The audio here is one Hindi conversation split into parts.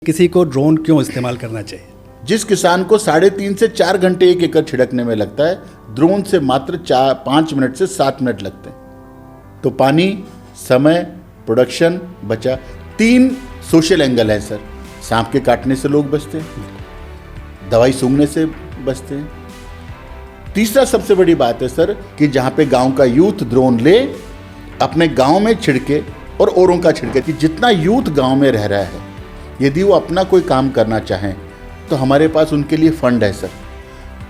किसी को ड्रोन क्यों इस्तेमाल करना चाहिए? जिस किसान को 3.5 से 4 घंटे 1 एकड़ छिड़कने में लगता है, ड्रोन से मात्र 5 मिनट से 7 मिनट लगते हैं। तो पानी, समय, प्रोडक्शन बचा। 3 सोशल एंगल है सर। सांप के काटने से लोग बचते हैं, दवाई सूंघने से बचते हैं। तीसरा सबसे बड़ी बात है सर कि जहाँ पे गांव का यूथ ड्रोन ले, अपने गांव में छिड़के और औरों का छिड़के। कि जितना यूथ गांव में रह रहा है, यदि वो अपना कोई काम करना चाहें तो हमारे पास उनके लिए फंड है सर।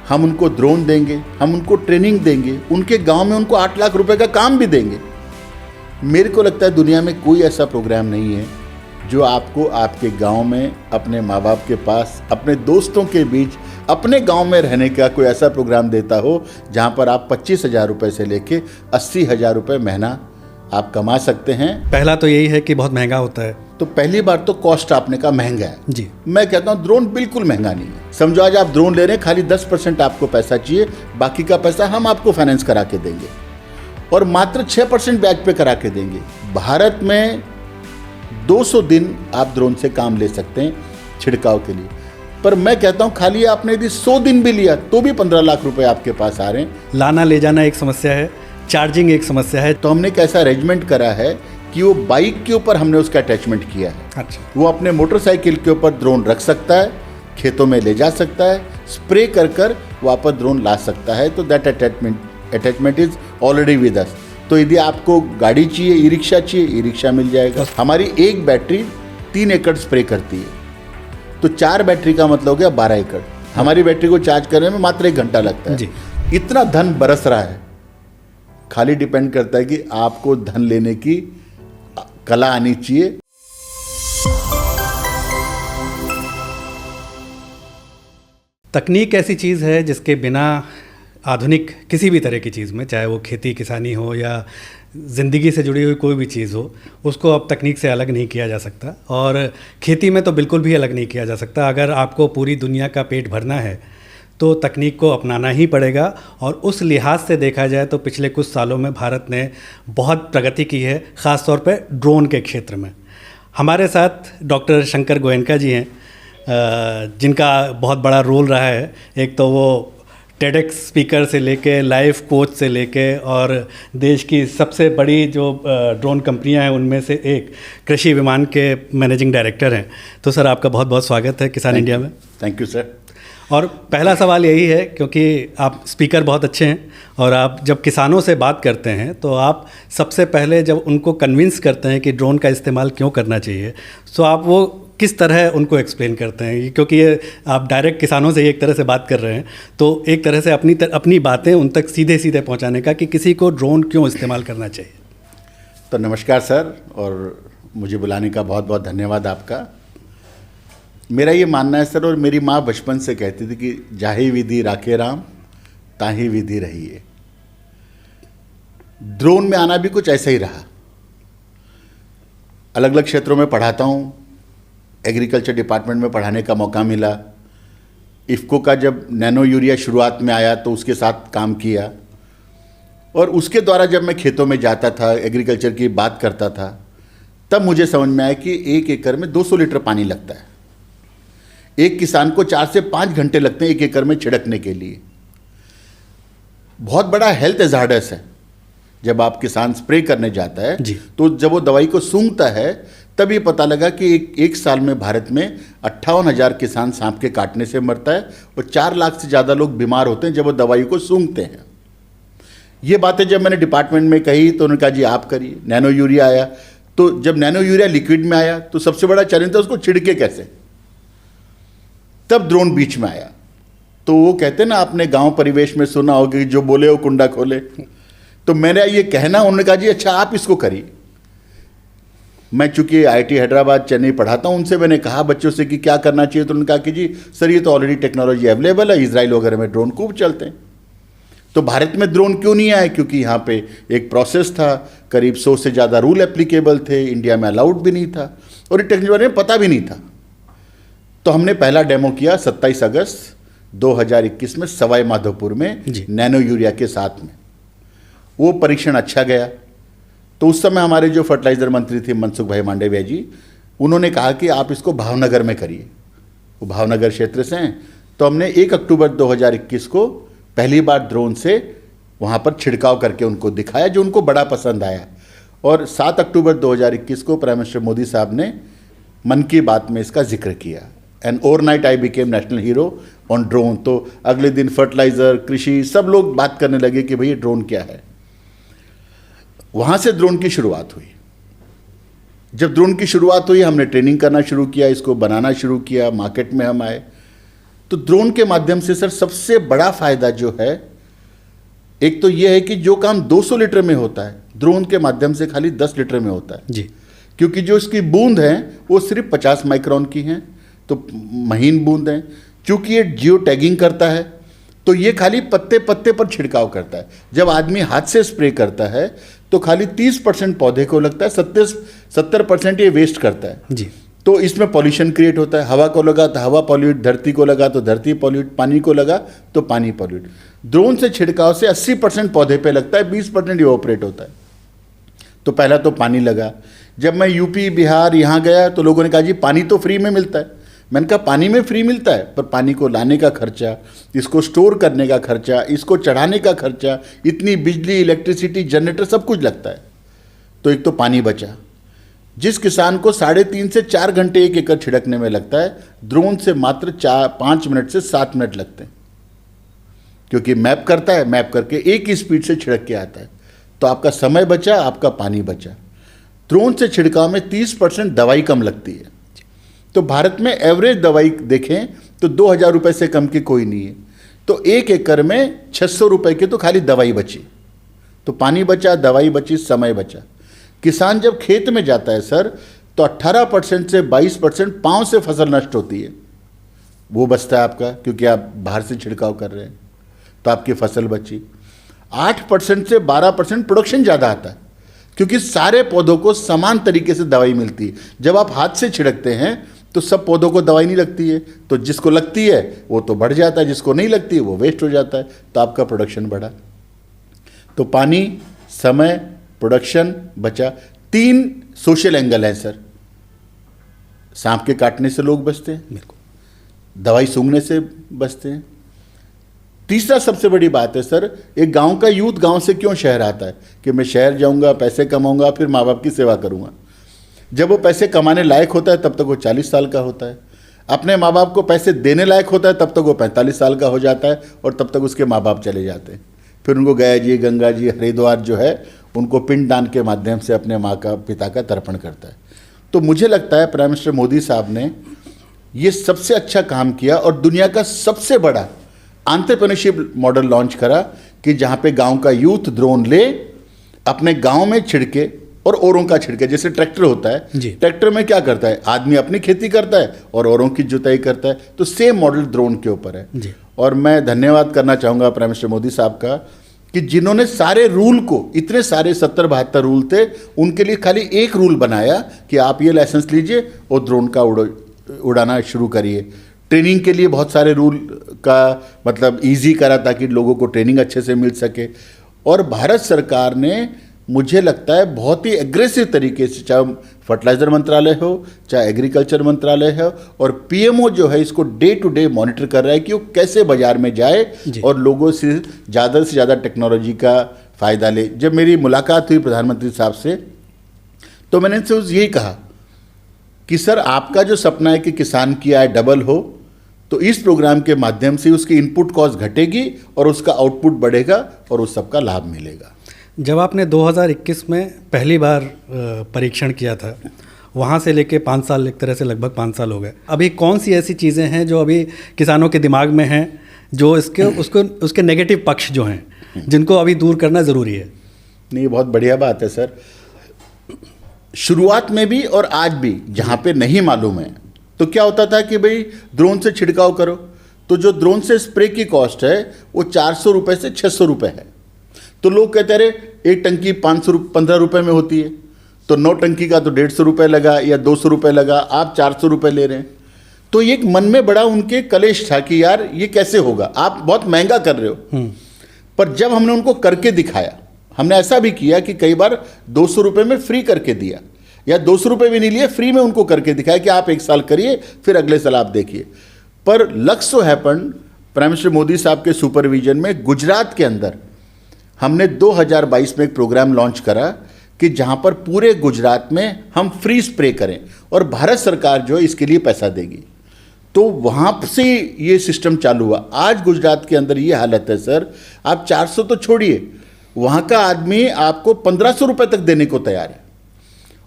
हम उनको ड्रोन देंगे, हम उनको ट्रेनिंग देंगे, उनके गांव में उनको 8 लाख रुपए का काम भी देंगे। मेरे को लगता है दुनिया में कोई ऐसा प्रोग्राम नहीं है जो आपको आपके गांव में, अपने माँ बाप के पास, अपने दोस्तों के बीच, अपने गांव में रहने का कोई ऐसा प्रोग्राम देता हो जहां पर आप 25,000 रुपये से लेके 80,000 रुपये महीना आप कमा सकते हैं। पहला तो यही है कि बहुत महंगा होता है। तो पहली बार तो कॉस्ट आपने कहा महंगा है जी। मैं कहता हूं ड्रोन बिल्कुल महंगा नहीं है। समझो आज आप ड्रोन ले रहे हैं, खाली 10% आपको पैसा चाहिए, बाकी का पैसा हम आपको फाइनेंस करा के देंगे और मात्र 6% ब्याज पे करा के देंगे। भारत में 200 दिन आप ड्रोन से काम ले सकते हैं छिड़काव के लिए। पर मैं कहता हूं खाली आपने यदि 100 दिन भी लिया तो भी 15 लाख रुपए आपके पास आ रहे हैं। लाना ले जाना एक समस्या है, चार्जिंग एक समस्या है। तो हमने एक ऐसा अरेंजमेंट करा है कि वो बाइक के ऊपर हमने उसका अटैचमेंट किया है। अच्छा। वो अपने मोटरसाइकिल के ऊपर ड्रोन रख सकता है, खेतों में ले जा सकता है, स्प्रे कर कर वापस ड्रोन ला सकता है। तो that attachment is already with us. तो यदि आपको गाड़ी चाहिए, ई रिक्शा चाहिए, ई रिक्शा मिल जाएगा। हमारी एक बैटरी 3 एकड़ स्प्रे करती है, तो 4 बैटरी का मतलब हो गया 12 एकड़। हमारी बैटरी को चार्ज करने में मात्र 1 घंटा लगता है जी। इतना धन बरस रहा है। खाली डिपेंड करता है कि आपको धन लेने की कला आनी चाहिए। तकनीक ऐसी चीज़ है जिसके बिना आधुनिक किसी भी तरह की चीज़ में, चाहे वो खेती किसानी हो या ज़िंदगी से जुड़ी हुई कोई भी चीज़ हो, उसको अब तकनीक से अलग नहीं किया जा सकता। और खेती में तो बिल्कुल भी अलग नहीं किया जा सकता। अगर आपको पूरी दुनिया का पेट भरना है तो तकनीक को अपनाना ही पड़ेगा। और उस लिहाज से देखा जाए तो पिछले कुछ सालों में भारत ने बहुत प्रगति की है, ख़ास तौर पे ड्रोन के क्षेत्र में। हमारे साथ डॉक्टर शंकर गोयनका जी हैं, जिनका बहुत बड़ा रोल रहा है। एक तो वो टेडेक्स स्पीकर से लेके, लाइफ कोच से लेके, और देश की सबसे बड़ी जो ड्रोन कंपनियां हैं उनमें से एक कृषि विमान के मैनेजिंग डायरेक्टर हैं। तो सर, आपका बहुत बहुत स्वागत है किसान इंडिया में। Thank you sir. और पहला सवाल यही है, क्योंकि आप स्पीकर बहुत अच्छे हैं और आप जब किसानों से बात करते हैं तो आप सबसे पहले जब उनको कन्विंस करते हैं कि ड्रोन का इस्तेमाल क्यों करना चाहिए, तो आप वो किस तरह उनको एक्सप्लेन करते हैं? क्योंकि ये आप डायरेक्ट किसानों से एक तरह से बात कर रहे हैं, तो एक तरह से अपनी बातें उन तक सीधे सीधे पहुंचाने का कि किसी को ड्रोन क्यों इस्तेमाल करना चाहिए। तो नमस्कार सर, और मुझे बुलाने का बहुत बहुत धन्यवाद आपका। मेरा ये मानना है सर, और मेरी माँ बचपन से कहती थी कि जाहि विधि राखे राम, ताहि विधि रहिए। ड्रोन में आना भी कुछ ऐसा ही रहा। अलग अलग क्षेत्रों में पढ़ाता हूँ, एग्रीकल्चर डिपार्टमेंट में पढ़ाने का मौका मिला। इफ़को का जब नैनो यूरिया शुरुआत में आया तो उसके साथ काम किया, और उसके द्वारा जब मैं खेतों में जाता था, एग्रीकल्चर की बात करता था, तब मुझे समझ में आया कि 1 एकड़ में 200 लीटर पानी लगता है। एक किसान को 4 से 5 घंटे लगते हैं 1 एकड़ में छिड़कने के लिए। बहुत बड़ा हेल्थ हैजार्डस है। जब आप किसान स्प्रे करने जाता है तो जब वो दवाई को सूंघता है, तभी पता लगा कि एक साल में भारत में 58,000 किसान सांप के काटने से मरता है और 4 लाख से ज़्यादा लोग बीमार होते हैं जब वो दवाई को सूंघते हैं। ये बातें जब मैंने डिपार्टमेंट में कही तो उन्होंने कहा जी आप करिए। नैनो यूरिया आया, तो जब नैनो यूरिया लिक्विड में आया तो सबसे बड़ा चैलेंज था उसको छिड़के कैसे। तब ड्रोन बीच में आया। तो वो कहते ना, आपने गांव परिवेश में सुना होगा कि जो बोले वो कुंडा खोले। तो मैंने ये कहना, उन्होंने कहा जी अच्छा आप इसको करिए। मैं चूंकि IIT हैदराबाद चेन्नई पढ़ाता हूँ, उनसे मैंने कहा बच्चों से कि क्या करना चाहिए, तो उन्होंने कहा कि जी सर ये तो ऑलरेडी टेक्नोलॉजी अवेलेबल है, इजराइल वगैरह में ड्रोन खूब चलते हैं। तो भारत में ड्रोन क्यों नहीं आए? क्योंकि यहाँ पे एक प्रोसेस था, करीब 100 से ज़्यादा रूल एप्लीकेबल थे, इंडिया में अलाउड भी नहीं था और ये टेक्नोलॉजी में पता भी नहीं था। तो हमने पहला डेमो किया 27 अगस्त 2021 में सवाई माधोपुर में नैनो यूरिया के साथ में। वो परीक्षण अच्छा गया। तो उस समय हमारे जो फर्टिलाइज़र मंत्री थे मनसुख भाई मांडविया जी, उन्होंने कहा कि आप इसको भावनगर में करिए, वो भावनगर क्षेत्र से हैं। तो हमने 1 अक्टूबर 2021 को पहली बार ड्रोन से वहाँ पर छिड़काव करके उनको दिखाया, जो उनको बड़ा पसंद आया। और 7 अक्टूबर 2021 को प्राइम मिनिस्टर मोदी साहब ने मन की बात में इसका जिक्र किया। And overnight I became national hero on drone. तो अगले दिन फर्टिलाइजर, कृषि, सब लोग बात करने लगे कि भाई ड्रोन क्या है। वहाँ से ड्रोन की शुरुआत हुई। जब ड्रोन की शुरुआत हुई, हमने ट्रेनिंग करना शुरू किया, इसको बनाना शुरू किया, मार्केट में हम आए। तो ड्रोन के माध्यम से सर सबसे बड़ा फायदा जो है, एक तो यह है कि जो काम 200 लीटर में होता है, ड्रोन के माध्यम से खाली 10 लीटर में होता है जी। क्योंकि जो इसकी बूंद है वो सिर्फ 50 माइक्रोन की हैं, तो महीन बूंद हैं। चूंकि ये जियो टैगिंग करता है, तो ये खाली पत्ते पत्ते पर छिड़काव करता है। जब आदमी हाथ से स्प्रे करता है तो खाली 30% पौधे को लगता है, 70% ये वेस्ट करता है जी। तो इसमें पॉल्यूशन क्रिएट होता है। हवा को लगा तो हवा पॉल्यूट, धरती को लगा तो धरती पॉल्यूट, पानी को लगा तो पानी पॉल्यूट। ड्रोन से छिड़काव से 80% पौधे पे लगता है, 20% इवोपरेट होता है। तो पहला तो पानी लगा। जब मैं यूपी, बिहार यहाँ गया तो लोगों ने कहा जी पानी तो फ्री में मिलता है। मैंने कहा पानी में फ्री मिलता है, पर पानी को लाने का खर्चा, इसको स्टोर करने का खर्चा, इसको चढ़ाने का खर्चा, इतनी बिजली, इलेक्ट्रिसिटी, जनरेटर, सब कुछ लगता है। तो एक तो पानी बचा। जिस किसान को 3.5 से 4 घंटे 1 एकड़ छिड़कने में लगता है, ड्रोन से मात्र 5 मिनट से 7 मिनट लगते हैं, क्योंकि मैप करता है, मैप करके एक ही स्पीड से छिड़क के आता है। तो आपका समय बचा, आपका पानी बचा। ड्रोन से छिड़काव में 30% दवाई कम लगती है। तो भारत में एवरेज दवाई देखें तो 2,000 रुपये से कम की कोई नहीं है। तो 1 एकड़ में 600 रुपये की तो खाली दवाई बची। तो पानी बचा, दवाई बची, समय बचा। किसान जब खेत में जाता है सर, तो 18% से 22% पाँव से फसल नष्ट होती है, वो बचता है आपका, क्योंकि आप बाहर से छिड़काव कर रहे हैं, तो आपकी फसल बची। 8% से 12% प्रोडक्शन ज़्यादा आता है, क्योंकि सारे पौधों को समान तरीके से दवाई मिलती है। जब आप हाथ से छिड़कते हैं तो सब पौधों को दवाई नहीं लगती है, तो जिसको लगती है वो तो बढ़ जाता है, जिसको नहीं लगती है वो वेस्ट हो जाता है, तो आपका प्रोडक्शन बढ़ा। तो पानी, समय, प्रोडक्शन बचा। 3 सोशल एंगल हैं सर। सांप के काटने से लोग बचते हैं, दवाई सूंघने से बचते हैं। तीसरा सबसे बड़ी बात है सर, एक गांव का यूथ गांव से क्यों शहर आता है कि मैं शहर जाऊंगा, पैसे कमाऊंगा, फिर माँ बाप की सेवा करूंगा। जब वो पैसे कमाने लायक होता है तब तक वो 40 साल का होता है। अपने माँ बाप को पैसे देने लायक होता है तब तक वो 45 साल का हो जाता है, और तब तक उसके माँ बाप चले जाते हैं। फिर उनको गया जी, गंगा जी, हरिद्वार जो है उनको पिंडदान के माध्यम से अपने माँ का, पिता का तर्पण करता है। तो मुझे लगता है प्राइम मिनिस्टर मोदी साहब ने ये सबसे अच्छा काम किया और दुनिया का सबसे बड़ा एंटरप्रेन्योरशिप मॉडल लॉन्च करा कि जहाँ पे गांव का यूथ ड्रोन ले, अपने गांव में छिड़के और औरों का छिड़के। जैसे ट्रैक्टर होता है, ट्रैक्टर में क्या करता है, आदमी अपनी खेती करता है और औरों की जुताई करता है, तो सेम मॉडल ड्रोन के ऊपर है। और मैं धन्यवाद करना चाहूँगा प्राइम मिनिस्टर मोदी साहब का कि जिन्होंने सारे रूल को, इतने सारे 70-72 रूल थे, उनके लिए खाली एक रूल बनाया कि आप ये लाइसेंस लीजिए और ड्रोन का उड़ाना शुरू करिए। ट्रेनिंग के लिए बहुत सारे रूल का मतलब ईजी करा ताकि लोगों को ट्रेनिंग अच्छे से मिल सके। और भारत सरकार ने, मुझे लगता है, बहुत ही एग्रेसिव तरीके से, चाहे फर्टिलाइज़र मंत्रालय हो, चाहे एग्रीकल्चर मंत्रालय हो, और पीएमओ जो है इसको डे टू डे मॉनिटर कर रहा है कि वो कैसे बाजार में जाए और लोगों से ज़्यादा टेक्नोलॉजी का फ़ायदा ले। जब मेरी मुलाकात हुई प्रधानमंत्री साहब से, तो मैंने इनसे यही कहा कि सर आपका जो सपना है कि किसान की आय डबल हो, तो इस प्रोग्राम के माध्यम से उसकी इनपुट कॉस्ट घटेगी और उसका आउटपुट बढ़ेगा और उस सबका लाभ मिलेगा। जब आपने 2021 में पहली बार परीक्षण किया था, वहाँ से लेके 5 साल, एक तरह से लगभग 5 साल हो गए। अभी कौन सी ऐसी चीज़ें हैं जो अभी किसानों के दिमाग में हैं, जो उसके नेगेटिव पक्ष जो हैं, जिनको अभी दूर करना ज़रूरी है? नहीं, बहुत बढ़िया बात है सर। शुरुआत में भी और आज भी जहाँ पे नहीं मालूम है, तो क्या होता था कि भाई ड्रोन से छिड़काव करो, तो जो ड्रोन से स्प्रे की कॉस्ट है वो 400 रुपये से 600 रुपये है। तो लोग कहते रहे एक टंकी 15 रुपये में होती है, तो 9 टंकी का तो 150 रुपये लगा या 200 रुपये लगा, आप 400 रुपये ले रहे हैं। तो ये एक मन में बड़ा उनके कलेश था कि यार ये कैसे होगा, आप बहुत महंगा कर रहे हो। पर जब हमने उनको करके दिखाया, हमने ऐसा भी किया कि कई बार 200 रुपये में फ्री करके दिया। या 200 रुपये भी नहीं लिए, फ्री में उनको करके दिखाया कि आप 1 साल करिए, फिर अगले साल आप देखिए। पर लक सो हैपन, प्राइम मिनिस्टर मोदी साहब के सुपरविजन में गुजरात के अंदर हमने 2022 में एक प्रोग्राम लॉन्च करा कि जहां पर पूरे गुजरात में हम फ्री स्प्रे करें और भारत सरकार जो है इसके लिए पैसा देगी। तो वहाँ से ये सिस्टम चालू हुआ। आज गुजरात के अंदर ये हालत है सर, आप 400 तो छोड़िए, वहाँ का आदमी आपको 1500 रुपये तक देने को तैयार है,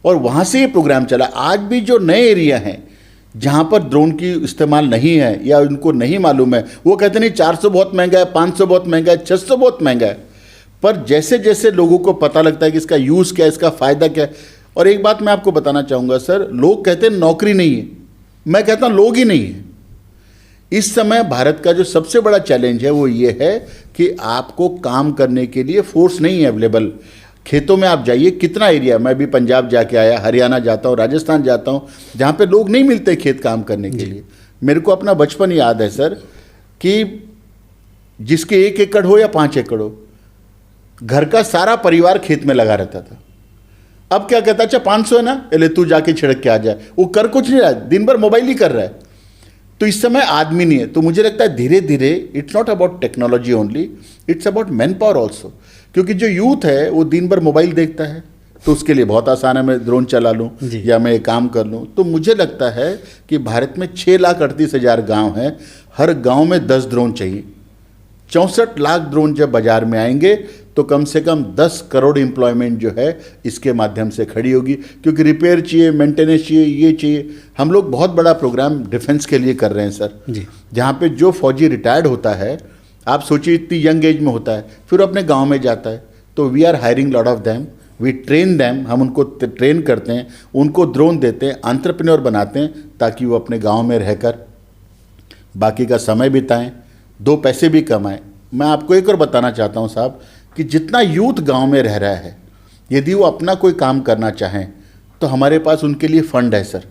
और वहाँ से ये प्रोग्राम चला। आज भी जो नए एरिया हैं जहाँ पर ड्रोन की इस्तेमाल नहीं है या उनको नहीं मालूम है, वो कहते नहीं 400 बहुत महंगा है, 500 बहुत महंगा है, 600 बहुत महंगा है। पर जैसे जैसे लोगों को पता लगता है कि इसका यूज़ क्या है, इसका फ़ायदा क्या है। और एक बात मैं आपको बताना चाहूँगा सर, लोग कहते हैं नौकरी नहीं है, मैं कहता हूँ लोग ही नहीं है। इस समय भारत का जो सबसे बड़ा चैलेंज है वो ये है कि आपको काम करने के लिए फोर्स नहीं है अवेलेबल। खेतों में आप जाइए, कितना एरिया, मैं भी पंजाब जाके आया, हरियाणा जाता हूँ, राजस्थान जाता हूँ, जहाँ पे लोग नहीं मिलते खेत काम करने के लिए। मेरे को अपना बचपन याद है सर कि जिसके 1 एकड़ हो या 5 एकड़ हो, घर का सारा परिवार खेत में लगा रहता था। अब क्या कहता, अच्छा 500 है ना, ले तू जाके छिड़क के आ जाए। वो कर कुछ नहीं रहा है, दिन भर मोबाइल ही कर रहा है। तो इस समय आदमी नहीं है। तो मुझे लगता है धीरे धीरे it's not about technology only, it's about man power also. क्योंकि जो यूथ है वो दिन भर मोबाइल देखता है, तो उसके लिए बहुत आसान है, मैं ड्रोन चला लूँ या मैं एक काम कर लूँ। तो मुझे लगता है कि भारत में 6,38,000 गाँव हैं, हर गाँव में 10 ड्रोन चाहिए। 64 लाख ड्रोन जब बाजार में आएंगे तो कम से कम 10 करोड़ एम्प्लॉयमेंट जो है इसके माध्यम से खड़ी होगी। क्योंकि रिपेयर चाहिए, मेंटेनेंस चाहिए, ये चाहिए। हम लोग बहुत बड़ा प्रोग्राम डिफेंस के लिए कर रहे हैं सर जी, जहाँ पे जो फौजी रिटायर्ड होता है, आप सोचिए इतनी यंग एज में होता है, फिर अपने गाँव में जाता है, तो we are hiring lot of them, we train them, हम उनको ट्रेन करते हैं, उनको ड्रोन देते हैं, एंटरप्रेन्योर बनाते हैं, ताकि वो अपने गाँव में रहकर बाकी का समय बिताएँ, 2 पैसे भी कमाएँ। मैं आपको एक और बताना चाहता हूँ साहब कि जितना यूथ गांव में रह रहा है, यदि वो अपना कोई काम करना चाहें तो हमारे पास उनके लिए फ़ंड है सर।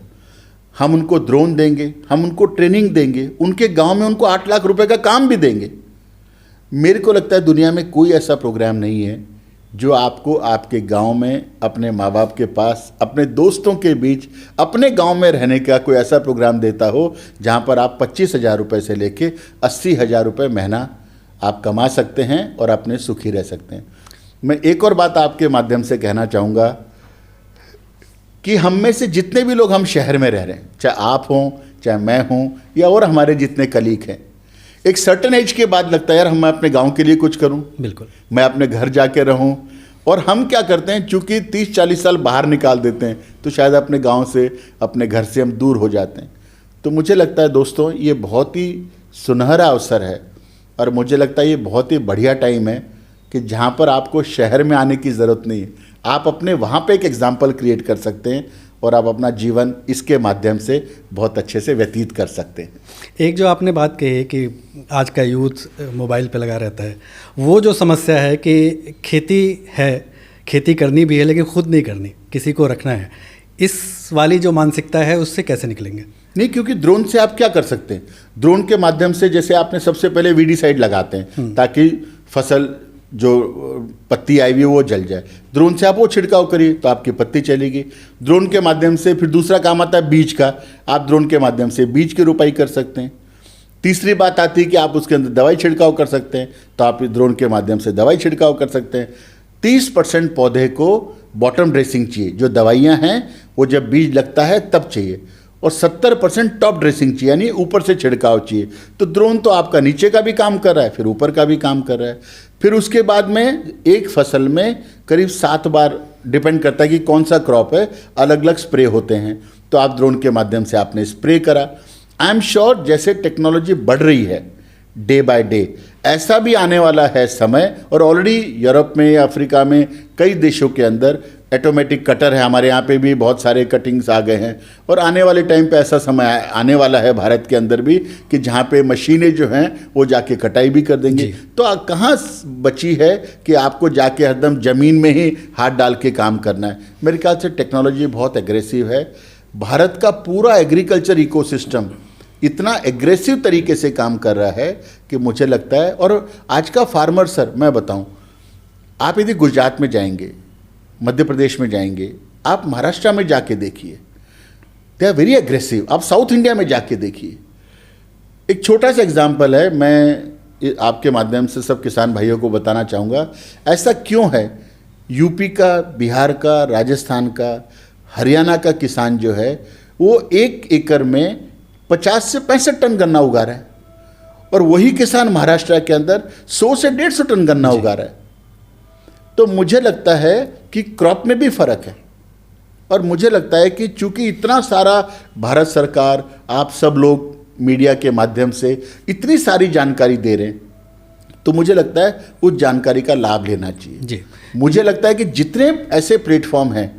हम उनको ड्रोन देंगे, हम उनको ट्रेनिंग देंगे, उनके गांव में उनको 8 लाख रुपए का काम भी देंगे। मेरे को लगता है दुनिया में कोई ऐसा प्रोग्राम नहीं है जो आपको आपके गांव में, अपने माँ बाप के पास, अपने दोस्तों के बीच, अपने गांव में रहने का कोई ऐसा प्रोग्राम देता हो जहां पर आप 25,000 रुपये से लेके 80,000 रुपये महीना आप कमा सकते हैं और अपने सुखी रह सकते हैं। मैं एक और बात आपके माध्यम से कहना चाहूँगा कि हम में से जितने भी लोग हम शहर में रह रहे हैं, चाहे आप हों, चाहे मैं हूँ, या और हमारे जितने कलीग हैं, एक सर्टेन एज के बाद लगता है यार मैं अपने गांव के लिए कुछ करूं, बिल्कुल, मैं अपने घर जाके रहूं। और हम क्या करते हैं, चूंकि 30-40 साल बाहर निकाल देते हैं, तो शायद अपने गांव से, अपने घर से हम दूर हो जाते हैं। तो मुझे लगता है दोस्तों, ये बहुत ही सुनहरा अवसर है और मुझे लगता है ये बहुत ही बढ़िया टाइम है कि जहाँ पर आपको शहर में आने की ज़रूरत नहीं है, आप अपने वहाँ पे एक एग्जाम्पल क्रिएट कर सकते हैं और आप अपना जीवन इसके माध्यम से बहुत अच्छे से व्यतीत कर सकते हैं। एक जो आपने बात कही है कि आज का यूथ मोबाइल पे लगा रहता है, वो जो समस्या है कि खेती है, खेती करनी भी है लेकिन खुद नहीं करनी, किसी को रखना है, इस वाली जो मानसिकता है उससे कैसे निकलेंगे? नहीं, क्योंकि ड्रोन से आप क्या कर सकते हैं, ड्रोन के माध्यम से जैसे आपने सबसे पहले वीडीसाइड लगाते हैं ताकि फसल जो पत्ती आई हुई है वो जल जाए, ड्रोन से आप वो छिड़काव करिए तो आपकी पत्ती चलेगी। ड्रोन के माध्यम से फिर दूसरा काम आता है बीज का, आप ड्रोन के माध्यम से बीज की रोपाई कर सकते हैं। तीसरी बात आती है कि आप उसके अंदर दवाई छिड़काव कर सकते हैं, तो आप ड्रोन के माध्यम से दवाई छिड़काव कर सकते हैं। 30% पौधे को बॉटम ड्रेसिंग चाहिए, जो दवाइयाँ हैं वो जब बीज लगता है तब चाहिए, और 70% टॉप ड्रेसिंग चाहिए, यानी ऊपर से छिड़काव चाहिए। तो ड्रोन तो आपका नीचे का भी काम कर रहा है, फिर ऊपर का भी काम कर रहा है। फिर उसके बाद में एक फसल में करीब 7 बार, डिपेंड करता है कि कौन सा क्रॉप है, अलग अलग स्प्रे होते हैं, तो आप ड्रोन के माध्यम से आपने स्प्रे करा। आई एम श्योर जैसे टेक्नोलॉजी बढ़ रही है डे बाय डे, ऐसा भी आने वाला है समय, और ऑलरेडी यूरोप में, अफ्रीका में, कई देशों के अंदर ऑटोमेटिक कटर है, हमारे यहाँ पे भी बहुत सारे कटिंग्स आ गए हैं, और आने वाले टाइम पे ऐसा समय आने वाला है भारत के अंदर भी कि जहाँ पे मशीनें जो हैं वो जाके कटाई भी कर देंगी। तो कहाँ बची है कि आपको जाके हरदम ज़मीन में ही हाथ डाल के काम करना है। मेरे ख्याल से टेक्नोलॉजी बहुत एग्रेसिव है, भारत का पूरा एग्रीकल्चर इकोसिस्टम इतना एग्रेसिव तरीके से काम कर रहा है कि मुझे लगता है, और आज का फार्मर सर मैं बताऊं, आप यदि गुजरात में जाएंगे, मध्य प्रदेश में जाएंगे, आप महाराष्ट्र में जाके देखिए, दे आर वेरी एग्रेसिव। आप साउथ इंडिया में जाके देखिए। एक छोटा सा एग्जाम्पल है, मैं आपके माध्यम से सब किसान भाइयों को बताना चाहूँगा, ऐसा क्यों है यूपी का, बिहार का, राजस्थान का, हरियाणा का किसान जो है वो 1 एकड़ में 50 से 65 टन गन्ना उगा रहा है, और वही किसान महाराष्ट्र के अंदर 100 से 150 टन गन्ना उगा रहा है। तो मुझे लगता है कि क्रॉप में भी फर्क है, और मुझे लगता है कि चूंकि इतना सारा भारत सरकार, आप सब लोग मीडिया के माध्यम से इतनी सारी जानकारी दे रहे हैं, तो मुझे लगता है उस जानकारी का लाभ लेना चाहिए जी। मुझे लगता है कि जितने ऐसे प्लेटफॉर्म हैं,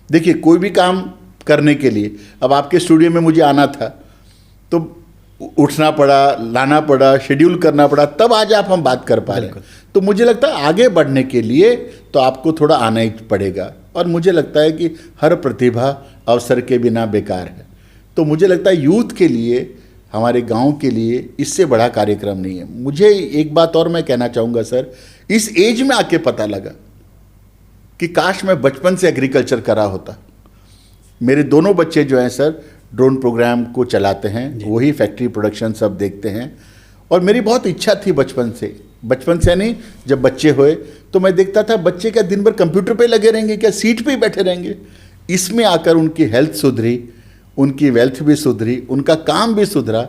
देखिए कोई भी काम करने के लिए, अब आपके स्टूडियो में मुझे आना था तो उठना पड़ा, लाना पड़ा, शेड्यूल करना पड़ा, तब आज आप हम बात कर पा रहे हैं। तो मुझे लगता है आगे बढ़ने के लिए तो आपको थोड़ा आना ही पड़ेगा, और मुझे लगता है कि हर प्रतिभा अवसर के बिना बेकार है। तो मुझे लगता है यूथ के लिए, हमारे गांव के लिए इससे बड़ा कार्यक्रम नहीं है। मुझे एक बात और मैं कहना चाहूँगा सर, इस एज में आके पता लगा कि काश मैं बचपन से एग्रीकल्चर करा होता। मेरे दोनों बच्चे जो हैं सर ड्रोन प्रोग्राम को चलाते हैं, वही फैक्ट्री प्रोडक्शन सब देखते हैं, और मेरी बहुत इच्छा थी बचपन से नहीं, जब बच्चे हुए तो मैं देखता था बच्चे क्या दिन भर कंप्यूटर पे लगे रहेंगे, क्या सीट पे ही बैठे रहेंगे। इसमें आकर उनकी हेल्थ सुधरी, उनकी वेल्थ भी सुधरी, उनका काम भी सुधरा।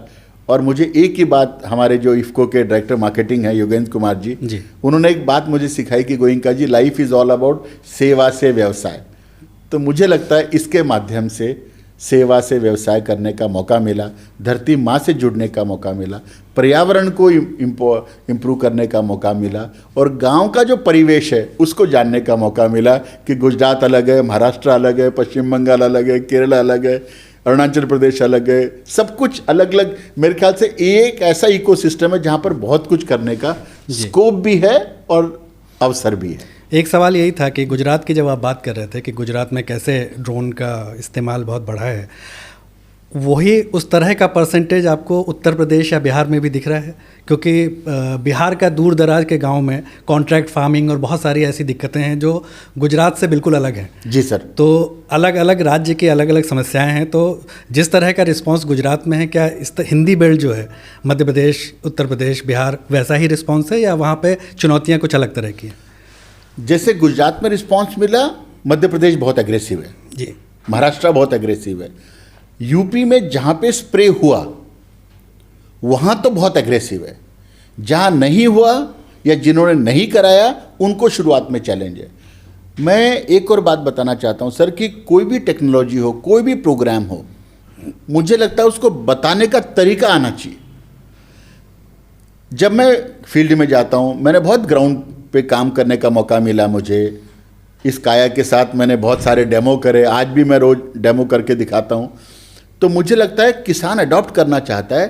और मुझे एक ही बात, हमारे जो इफ्को के डायरेक्टर मार्केटिंग है योगेंद्र कुमार जी, उन्होंने एक बात मुझे सिखाई कि गोयंका जी, लाइफ इज़ ऑल अबाउट सेवा से व्यवसाय। तो मुझे लगता है इसके माध्यम से सेवा से व्यवसाय करने का मौका मिला, धरती माँ से जुड़ने का मौका मिला, पर्यावरण को इम्प्रूव करने का मौका मिला, और गांव का जो परिवेश है उसको जानने का मौका मिला कि गुजरात अलग है, महाराष्ट्र अलग है, पश्चिम बंगाल अलग है, केरल अलग है, अरुणाचल प्रदेश अलग है, सब कुछ अलग अलग। मेरे ख्याल से एक ऐसा इकोसिस्टम है जहाँ पर बहुत कुछ करने का स्कोप भी है और अवसर भी है। एक सवाल यही था कि गुजरात की जब आप बात कर रहे थे कि गुजरात में कैसे ड्रोन का इस्तेमाल बहुत बढ़ा है, वही उस तरह का परसेंटेज आपको उत्तर प्रदेश या बिहार में भी दिख रहा है? क्योंकि बिहार का दूर दराज के गांव में कॉन्ट्रैक्ट फार्मिंग और बहुत सारी ऐसी दिक्कतें हैं जो गुजरात से बिल्कुल अलग हैं। जी सर। तो अलग अलग राज्य की अलग अलग समस्याएं हैं, तो जिस तरह का रिस्पांस गुजरात में है, क्या हिंदी बेल्ट जो है मध्य प्रदेश, उत्तर प्रदेश, बिहार, वैसा ही रिस्पॉन्स है या वहाँ पर चुनौतियाँ कुछ अलग तरह की हैं? जैसे गुजरात में रिस्पांस मिला, मध्य प्रदेश बहुत एग्रेसिव है जी, महाराष्ट्र बहुत एग्रेसिव है, यूपी में जहाँ पे स्प्रे हुआ वहाँ तो बहुत एग्रेसिव है, जहाँ नहीं हुआ या जिन्होंने नहीं कराया उनको शुरुआत में चैलेंज है। मैं एक और बात बताना चाहता हूँ सर कि कोई भी टेक्नोलॉजी हो, कोई भी प्रोग्राम हो, मुझे लगता है उसको बताने का तरीका आना चाहिए। जब मैं फील्ड में जाता हूँ, मैंने बहुत ग्राउंड पे काम करने का मौका मिला मुझे, इस काया के साथ मैंने बहुत सारे डेमो करे, आज भी मैं रोज़ डेमो करके दिखाता हूँ। तो मुझे लगता है किसान अडॉप्ट करना चाहता है,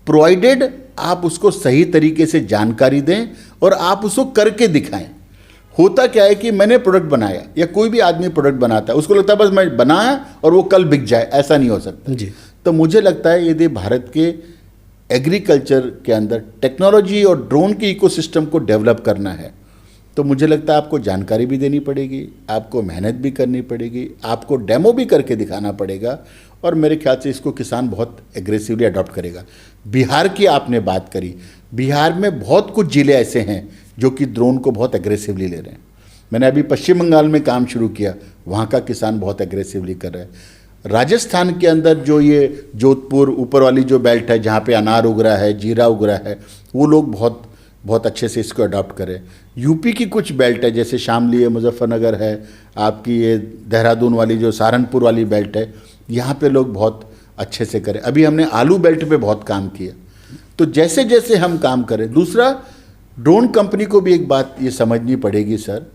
प्रोवाइडेड आप उसको सही तरीके से जानकारी दें और आप उसको करके दिखाएं। होता क्या है कि मैंने प्रोडक्ट बनाया या कोई भी आदमी प्रोडक्ट बनाता है, उसको लगता है बस मैं बनाया और वो कल बिक जाए, ऐसा नहीं हो सकता जी। तो मुझे लगता है यदि भारत के एग्रीकल्चर के अंदर टेक्नोलॉजी और ड्रोन के इकोसिस्टम को डेवलप करना है, तो मुझे लगता है आपको जानकारी भी देनी पड़ेगी, आपको मेहनत भी करनी पड़ेगी, आपको डेमो भी करके दिखाना पड़ेगा, और मेरे ख्याल से इसको किसान बहुत एग्रेसिवली अडॉप्ट करेगा। बिहार की आपने बात करी, बिहार में बहुत कुछ ज़िले ऐसे हैं जो कि ड्रोन को बहुत एग्रेसिवली ले रहे हैं। मैंने अभी पश्चिम बंगाल में काम शुरू किया, वहाँ का किसान बहुत एग्रेसिवली कर रहे हैं। राजस्थान के अंदर जो ये जोधपुर ऊपर वाली जो बेल्ट है जहाँ पे अनार उग रहा है, जीरा उग रहा है, वो लोग बहुत बहुत अच्छे से इसको अडॉप्ट करें। यूपी की कुछ बेल्ट है, जैसे शामली है, मुजफ्फरनगर है, आपकी ये देहरादून वाली जो सहारनपुर वाली बेल्ट है, यहाँ पे लोग बहुत अच्छे से करें। अभी हमने आलू बेल्ट पे बहुत काम किया। तो जैसे जैसे हम काम करें, दूसरा ड्रोन कंपनी को भी एक बात ये समझनी पड़ेगी सर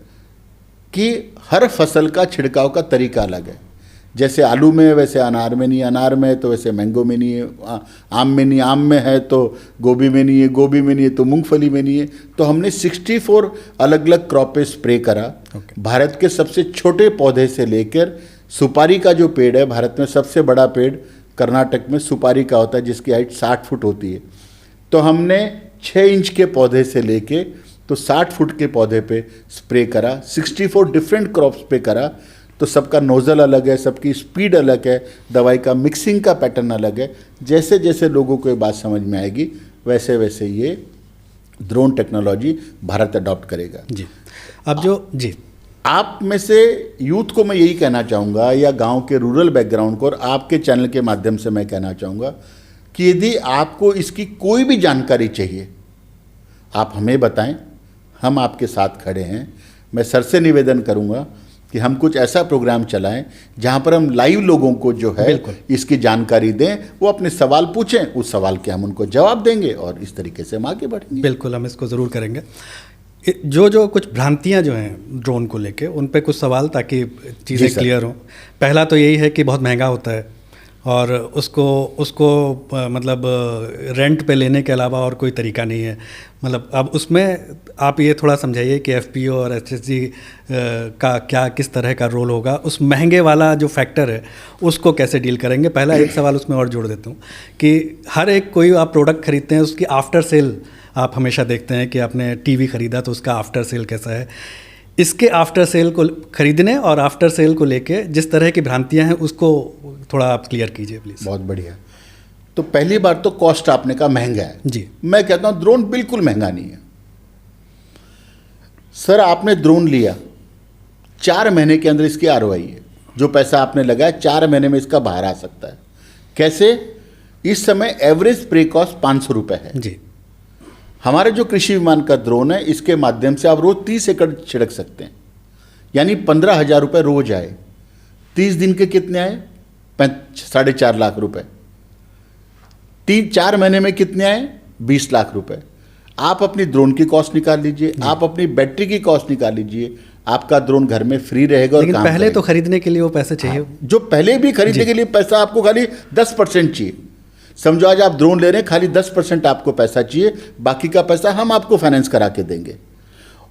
कि हर फसल का छिड़काव का तरीका अलग है। जैसे आलू में वैसे अनार में नहीं, अनार में है तो वैसे मैंगो में नहीं है, आम में नहीं, आम में है तो गोभी में नहीं है, गोभी में नहीं है तो मूंगफली में नहीं है। तो हमने 64 अलग अलग क्रॉप पे स्प्रे करा। भारत के सबसे छोटे पौधे से लेकर सुपारी का जो पेड़ है, भारत में सबसे बड़ा पेड़ कर्नाटक में सुपारी का होता है जिसकी हाइट 60 फुट होती है। तो हमने 6 इंच के पौधे से लेके तो 60 फुट के पौधे पे स्प्रे करा, 64 डिफरेंट क्रॉप्स पे करा। तो सबका नोज़ल अलग है, सबकी स्पीड अलग है, दवाई का मिक्सिंग का पैटर्न अलग है। जैसे जैसे लोगों को ये बात समझ में आएगी वैसे वैसे ये ड्रोन टेक्नोलॉजी भारत अडॉप्ट करेगा। जी, अब जो जी आप में से यूथ को मैं यही कहना चाहूँगा, या गांव के रूरल बैकग्राउंड को, और आपके चैनल के माध्यम से मैं कहना चाहूँगा कि यदि आपको इसकी कोई भी जानकारी चाहिए आप हमें बताएं, हम आपके साथ खड़े हैं। मैं सर से निवेदन करूँगा कि हम कुछ ऐसा प्रोग्राम चलाएं जहां पर हम लाइव लोगों को जो है इसकी जानकारी दें, वो अपने सवाल पूछें, उस सवाल के हम उनको जवाब देंगे और इस तरीके से हम आगे बढ़ेंगे। बिल्कुल, हम इसको ज़रूर करेंगे। जो कुछ भ्रांतियां जो हैं ड्रोन को लेके, उन पे कुछ सवाल ताकि चीज़ें क्लियर हों। पहला तो यही है कि बहुत महंगा होता है और उसको मतलब रेंट पे लेने के अलावा और कोई तरीका नहीं है। मतलब अब उसमें आप ये थोड़ा समझाइए कि एफपीओ और एचएसजी का क्या किस तरह का रोल होगा, उस महंगे वाला जो फैक्टर है उसको कैसे डील करेंगे। पहला एक सवाल उसमें और जोड़ देता हूँ कि हर एक कोई आप प्रोडक्ट खरीदते हैं उसकी आफ्टर सेल आप हमेशा देखते हैं कि आपने टीवी खरीदा तो उसका आफ्टर सेल कैसा है। इसके आफ्टर सेल को खरीदने और आफ्टर सेल को लेके जिस तरह की भ्रांतियां हैं उसको थोड़ा आप क्लियर कीजिए प्लीज़। बहुत बढ़िया। तो पहली बार तो कॉस्ट आपने कहा महंगा है जी, मैं कहता हूं ड्रोन बिल्कुल महंगा नहीं है सर। आपने ड्रोन लिया, 4 महीने के अंदर इसकी आरओआई है। जो पैसा आपने लगाया 4 महीने में इसका बाहर आ सकता है। कैसे? इस समय एवरेज स्प्रे कॉस्ट 500 रुपये है जी। हमारे जो कृषि विमान का ड्रोन है इसके माध्यम से आप रोज 30 एकड़ छिड़क सकते हैं, यानी 15,000 रुपये रोज आए। 30 दिन के कितने आए? 4.5 लाख रुपए। 3-4 महीने में कितने आए? 20 लाख रुपए। आप अपनी ड्रोन की कॉस्ट निकाल लीजिए, आप अपनी बैटरी की कॉस्ट निकाल लीजिए, आपका ड्रोन घर में फ्री रहेगा। और लेकिन पहले तो खरीदने के लिए वो पैसे चाहिए। जो पहले भी खरीदने के लिए पैसा आपको खाली 10% चाहिए। समझो आज आप ड्रोन ले रहे हैं, खाली 10% आपको पैसा चाहिए, बाकी का पैसा हम आपको फाइनेंस करा के देंगे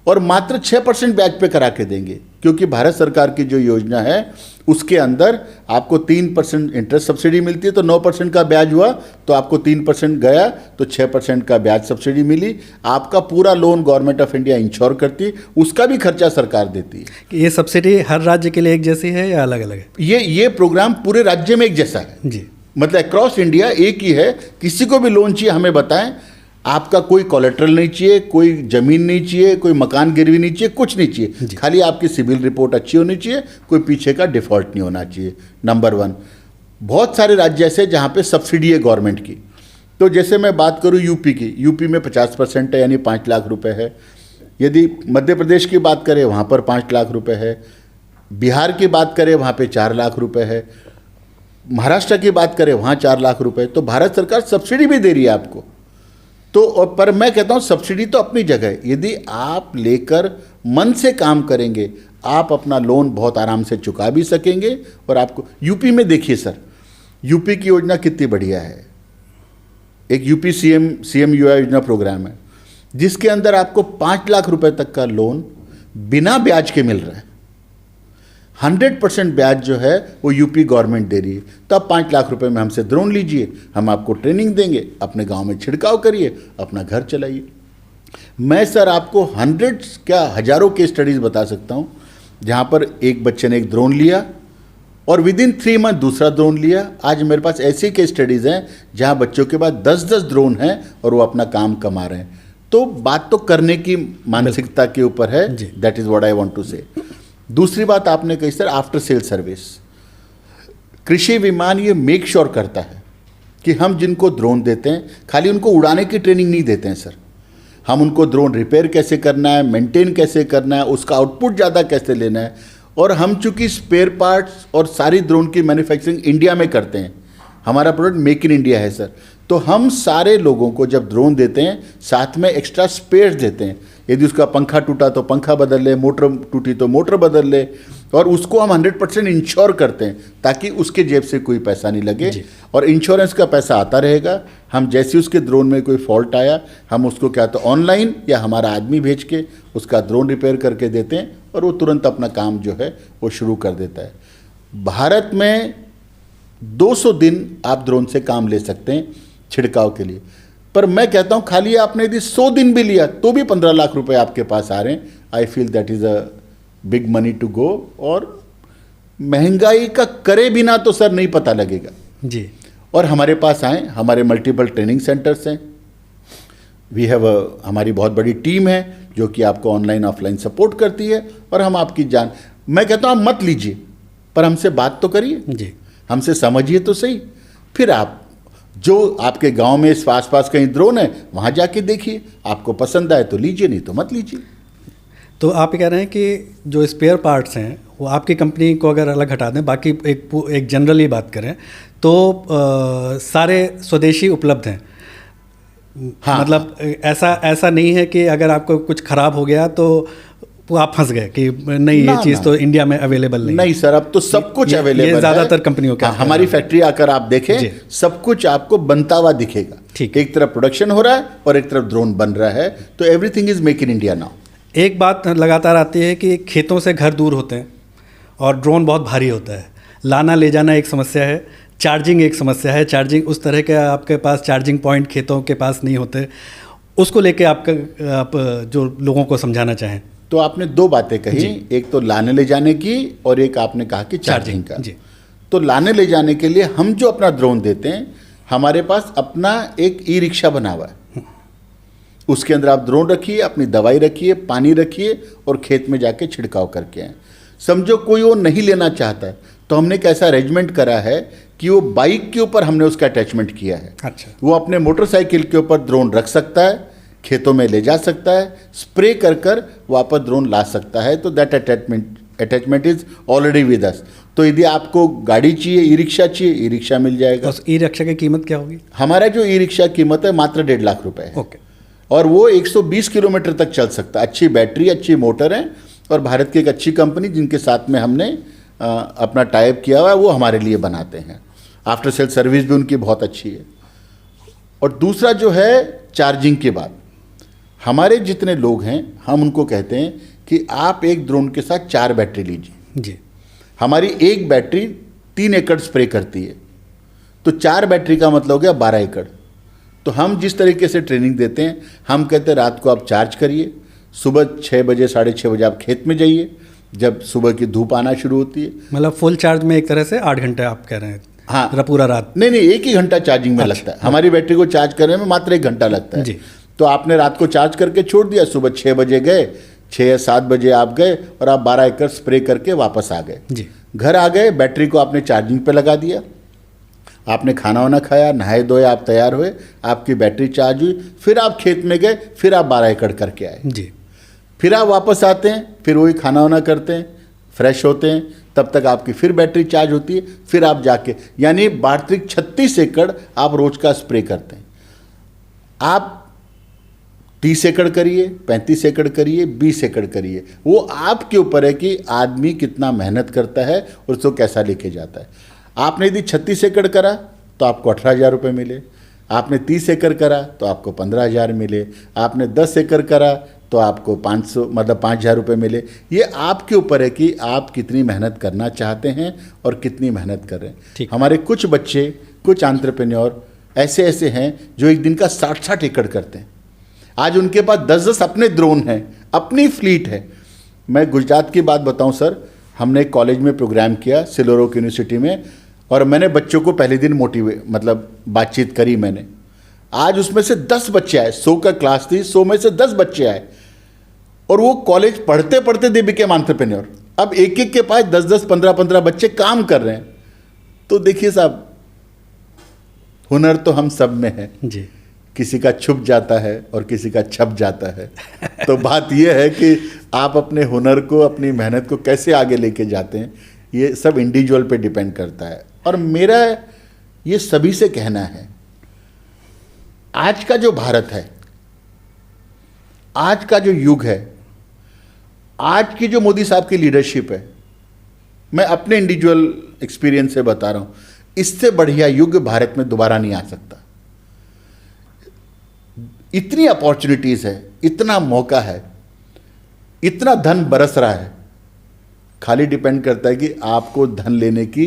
और मात्र 6% ब्याज पे करा के देंगे, क्योंकि भारत सरकार की जो योजना है उसके अंदर आपको 3% इंटरेस्ट सब्सिडी मिलती है। तो 9% का ब्याज हुआ तो आपको 3% गया तो 6% का ब्याज सब्सिडी मिली। आपका पूरा loan government of India ensure करती है, उसका भी खर्चा सरकार देती है। ये सब्सिडी हर राज्य के लिए एक जैसी है या अलग अलग है? ये प्रोग्राम पूरे राज्य में एक जैसा है जी, मतलब अक्रॉस इंडिया एक ही है। किसी को भी लोन चाहिए हमें बताएं, आपका कोई कोलेट्रल नहीं चाहिए, कोई जमीन नहीं चाहिए, कोई मकान गिरवी नहीं चाहिए, कुछ नहीं चाहिए, खाली आपकी सिविल रिपोर्ट अच्छी होनी चाहिए, कोई पीछे का डिफॉल्ट नहीं होना चाहिए। नंबर 1। बहुत सारे राज्य ऐसे जहाँ पे सब्सिडी है गवर्नमेंट की। तो जैसे मैं बात करूँ यूपी की, यूपी में 50% है यानी 5 लाख रुपए है। यदि मध्य प्रदेश की बात करें वहाँ पर 5 लाख रुपए है। बिहार की बात करें वहाँ पे 4 लाख रुपए है। महाराष्ट्र की बात करें वहाँ 4 लाख रुपए। तो भारत सरकार सब्सिडी भी दे रही है आपको। तो पर मैं कहता हूँ सब्सिडी तो अपनी जगह है। यदि आप लेकर मन से काम करेंगे आप अपना लोन बहुत आराम से चुका भी सकेंगे। और आपको यूपी में देखिए सर, यूपी की योजना कितनी बढ़िया है। एक यूपी सीएम युवा योजना प्रोग्राम है जिसके अंदर आपको 5 लाख रुपए तक का लोन बिना ब्याज के मिल रहा है। 100% ब्याज जो है वो यूपी गवर्नमेंट दे रही है। तो आप 5 लाख रुपए में हमसे ड्रोन लीजिए, हम आपको ट्रेनिंग देंगे, अपने गांव में छिड़काव करिए, अपना घर चलाइए। मैं सर आपको 100 क्या हजारों केस स्टडीज़ बता सकता हूं जहां पर एक बच्चे ने एक ड्रोन लिया और विदिन 3 मंथ दूसरा ड्रोन लिया। आज मेरे पास ऐसी केस स्टडीज़ हैं जहां बच्चों के पास 10-10 ड्रोन हैं और वो अपना काम कमा रहे हैं। तो बात तो करने की मानसिकता के ऊपर है। That is what I want to say. दूसरी बात आपने कही सर आफ्टर सेल सर्विस। कृषि विमान ये मेक श्योर करता है कि हम जिनको ड्रोन देते हैं खाली उनको उड़ाने की ट्रेनिंग नहीं देते हैं सर, हम उनको ड्रोन रिपेयर कैसे करना है, मेंटेन कैसे करना है, उसका आउटपुट ज़्यादा कैसे लेना है। और हम चूंकि स्पेयर पार्ट्स और सारी ड्रोन की मैन्युफैक्चरिंग इंडिया में करते हैं, हमारा प्रोडक्ट मेक इन इंडिया है सर, तो हम सारे लोगों को जब ड्रोन देते हैं साथ में एक्स्ट्रा स्पेयर्स देते हैं। यदि उसका पंखा टूटा तो पंखा बदल ले, मोटर टूटी तो मोटर बदल ले, और उसको हम 100% इंश्योर करते हैं ताकि उसके जेब से कोई पैसा नहीं लगे और इंश्योरेंस का पैसा आता रहेगा। हम जैसे उसके ड्रोन में कोई फॉल्ट आया हम उसको क्या तो ऑनलाइन या हमारा आदमी भेज के उसका ड्रोन रिपेयर करके देते हैं और वो तुरंत अपना काम जो है वो शुरू कर देता है। भारत में 200 दिन आप ड्रोन से काम ले सकते हैं छिड़काव के लिए, पर मैं कहता हूं खाली आपने यदि 100 दिन भी लिया तो भी 15 लाख रुपए आपके पास आ रहे हैं। I feel that is a big money to go. और महंगाई का करे बिना तो सर नहीं पता लगेगा जी। और हमारे पास आए, हमारे मल्टीपल ट्रेनिंग सेंटर्स हैं, वी हैव हमारी बहुत बड़ी टीम है जो कि आपको ऑनलाइन ऑफलाइन सपोर्ट करती है, और हम आपकी जान, मैं कहता हूँ आप मत लीजिए, पर हमसे बात तो करिए जी, हमसे समझिए तो सही, फिर आप जो आपके गांव में इस आसपास कहीं ड्रोन है वहाँ जाके देखिए, आपको पसंद आए तो लीजिए, नहीं तो मत लीजिए। तो आप कह रहे हैं कि जो स्पेयर पार्ट्स हैं वो आपकी कंपनी को अगर अलग हटा दें, बाकी एक जनरली बात करें तो सारे स्वदेशी उपलब्ध हैं। हाँ, मतलब ऐसा नहीं है कि अगर आपको कुछ ख़राब हो गया तो आप फंस गए कि नहीं ये चीज़ तो इंडिया में अवेलेबल नहीं सर, अब तो सब कुछ अवेलेबल है। ये ज़्यादातर कंपनियों का हमारी फैक्ट्री आकर आप देखें, सब कुछ आपको बनता हुआ दिखेगा। ठीक, एक तरफ प्रोडक्शन हो रहा है और एक तरफ ड्रोन बन रहा है, तो everything is make in India now. एक बात लगातार आती है कि खेतों से घर दूर होते हैं और ड्रोन बहुत भारी होता है, लाना ले जाना एक समस्या है, चार्जिंग एक समस्या है, चार्जिंग उस तरह के आपके पास चार्जिंग पॉइंट खेतों के पास नहीं होते, उसको लेके आप जो लोगों को समझाना चाहें। तो आपने दो बातें कही, एक तो लाने ले जाने की और एक आपने कहा कि चार्जिंग का। तो लाने ले जाने के लिए हम जो अपना ड्रोन देते हैं, हमारे पास अपना एक ई रिक्शा बना हुआ है, उसके अंदर आप ड्रोन रखिए, अपनी दवाई रखिए, पानी रखिए और खेत में जाके छिड़काव करके आए। समझो कोई वो नहीं लेना चाहता है तो हमने एक ऐसा अरेंजमेंट करा है कि वो बाइक के ऊपर हमने उसका अटैचमेंट किया है। अच्छा। वो अपने मोटरसाइकिल के ऊपर ड्रोन रख सकता है, खेतों में ले जा सकता है, स्प्रे कर कर वापस ड्रोन ला सकता है। तो that attachment is already with us. तो यदि आपको गाड़ी चाहिए, ई रिक्शा चाहिए, ई रिक्शा मिल जाएगा। तो ई रिक्शा की कीमत क्या होगी? हमारा जो ई रिक्शा कीमत है मात्र 1.5 लाख रुपए है। ओके। और वो 120 किलोमीटर तक चल सकता है। अच्छी बैटरी, अच्छी मोटर है, और भारत की एक अच्छी कंपनी जिनके साथ में हमने अपना टाइप किया हुआ है वो हमारे लिए बनाते हैं। आफ्टर सेल सर्विस भी उनकी बहुत अच्छी है। और दूसरा जो है चार्जिंग के बाद, हमारे जितने लोग हैं हम उनको कहते हैं कि आप एक ड्रोन के साथ 4 बैटरी लीजिए जी। हमारी एक बैटरी 3 एकड़ स्प्रे करती है, तो 4 बैटरी का मतलब हो गया 12 एकड़। तो हम जिस तरीके से ट्रेनिंग देते हैं, हम कहते हैं रात को आप चार्ज करिए, सुबह 6 बजे 6:30 बजे आप खेत में जाइए, जब सुबह की धूप आना शुरू होती है। मतलब फुल चार्ज में एक तरह से 8 घंटे आप कह रहे हैं? हाँ, पूरा रात? नहीं, 1 ही घंटा चार्जिंग में लगता है। हमारी बैटरी को चार्ज करने में मात्र 1 घंटा लगता है जी। तो आपने रात को चार्ज करके छोड़ दिया, सुबह 6 बजे गए, 6 या 7 बजे आप गए और आप 12 एकड़ स्प्रे करके वापस आ गए जी। घर आ गए, बैटरी को आपने चार्जिंग पे लगा दिया, आपने खाना वाना खाया, नहाए धोए, आप तैयार हुए, आपकी बैटरी चार्ज हुई, फिर आप खेत में गए, फिर आप 12 एकड़ करके आए जी। फिर आप वापस आते हैं, फिर वही खाना वाना करते हैं, फ्रेश होते हैं, तब तक आपकी फिर बैटरी चार्ज होती है, फिर आप जाके, यानी वार्षिक 36 एकड़ आप रोज का स्प्रे करते हैं। आप 30 एकड़ करिए, 35 एकड़ करिए, 20 एकड़ करिए, वो आपके ऊपर है कि आदमी कितना मेहनत करता है और उसको कैसा लेके जाता है। आपने यदि 36 एकड़ करा तो आपको 18,000 रुपये मिले, आपने 30 एकड़ करा तो आपको 15,000 मिले, आपने 10 एकड़ करा तो आपको 500 मतलब 5,000 रुपये मिले। ये आपके ऊपर है कि आप कितनी मेहनत करना चाहते हैं और कितनी मेहनत कर रहे हैं। हमारे कुछ बच्चे, कुछ एंटरप्रेन्योर ऐसे हैं जो एक दिन का 60-60 एकड़ करते हैं। आज उनके पास 10-10 अपने ड्रोन हैं, अपनी फ्लीट है। मैं गुजरात की बात बताऊं सर, हमने एक कॉलेज में प्रोग्राम किया सिलोरोक यूनिवर्सिटी में, और मैंने बच्चों को पहले दिन मतलब बातचीत करी मैंने। आज उसमें से 10 बच्चे आए, 100 का क्लास थी, 100 में से 10 बच्चे आए, और वो कॉलेज पढ़ते पढ़ते दे बिकेम एंटरप्रेन्योर। अब एक एक के पास 10-10, 15-15 बच्चे काम कर रहे हैं। तो देखिए साहब, हुनर तो हम सब में है जी। किसी का छुप जाता है और किसी का छप जाता है। तो बात यह है कि आप अपने हुनर को, अपनी मेहनत को कैसे आगे लेके जाते हैं, ये सब इंडिविजुअल पे डिपेंड करता है। और मेरा ये सभी से कहना है, आज का जो भारत है, आज का जो युग है, आज की जो मोदी साहब की लीडरशिप है, मैं अपने इंडिविजुअल एक्सपीरियंस से बता रहा हूं, इससे बढ़िया युग भारत में दोबारा नहीं आ सकता। इतनी अपॉर्चुनिटीज है, इतना मौका है, इतना धन बरस रहा है। खाली डिपेंड करता है कि आपको धन लेने की